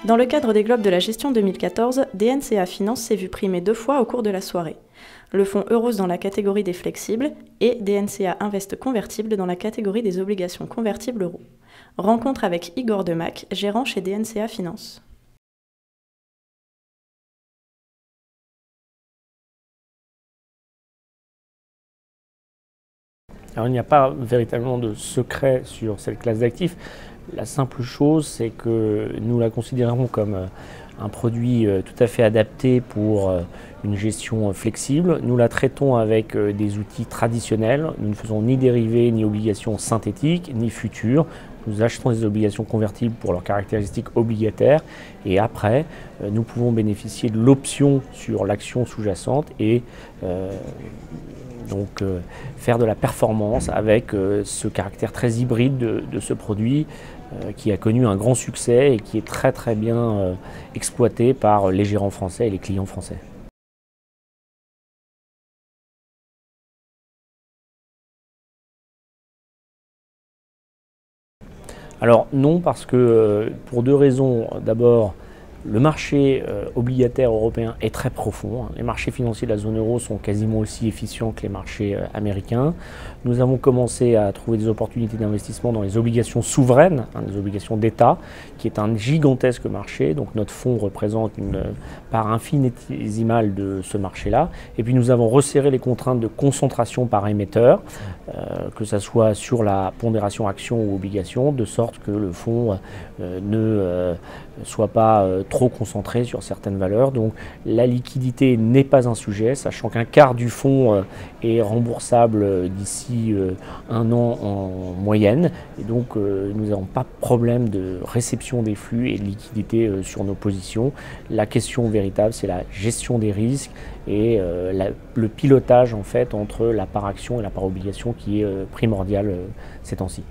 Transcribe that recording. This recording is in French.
Dans le cadre des Globes de la gestion 2014, DNCA Finance s'est vu primé 2 fois au cours de la soirée. Le fonds Euros dans la catégorie des flexibles et DNCA Invest Convertible dans la catégorie des obligations convertibles euros. Rencontre avec Igor Demac, gérant chez DNCA Finance. Alors, il n'y a pas véritablement de secret sur cette classe d'actifs. La simple chose, c'est que nous la considérons comme un produit tout à fait adapté pour une gestion flexible. Nous la traitons avec des outils traditionnels. Nous ne faisons ni dérivés, ni obligations synthétiques, ni futures. Nous achetons des obligations convertibles pour leurs caractéristiques obligataires et après, nous pouvons bénéficier de l'option sur l'action sous-jacente et donc faire de la performance avec ce caractère très hybride de ce produit qui a connu un grand succès et qui est très bien exploité par les gérants français et les clients français. Alors non, parce que pour 2 raisons. D'abord, le marché obligataire européen est très profond. Les marchés financiers de la zone euro sont quasiment aussi efficients que les marchés américains. Nous avons commencé à trouver des opportunités d'investissement dans les obligations souveraines, les obligations d'État, qui est un gigantesque marché. Donc notre fonds représente une part infinitésimale de ce marché-là. Et puis nous avons resserré les contraintes de concentration par émetteur, que ce soit sur la pondération action ou obligation, de sorte que le fonds ne soit pas trop concentré sur certaines valeurs. Donc la liquidité n'est pas un sujet, sachant qu'un quart du fonds est remboursable d'ici 1 an en moyenne. Et donc nous n'avons pas de problème de réception des flux et de liquidité sur nos positions. La question véritable, c'est la gestion des risques et le pilotage en fait entre la part action et la part obligation qui est primordial ces temps-ci.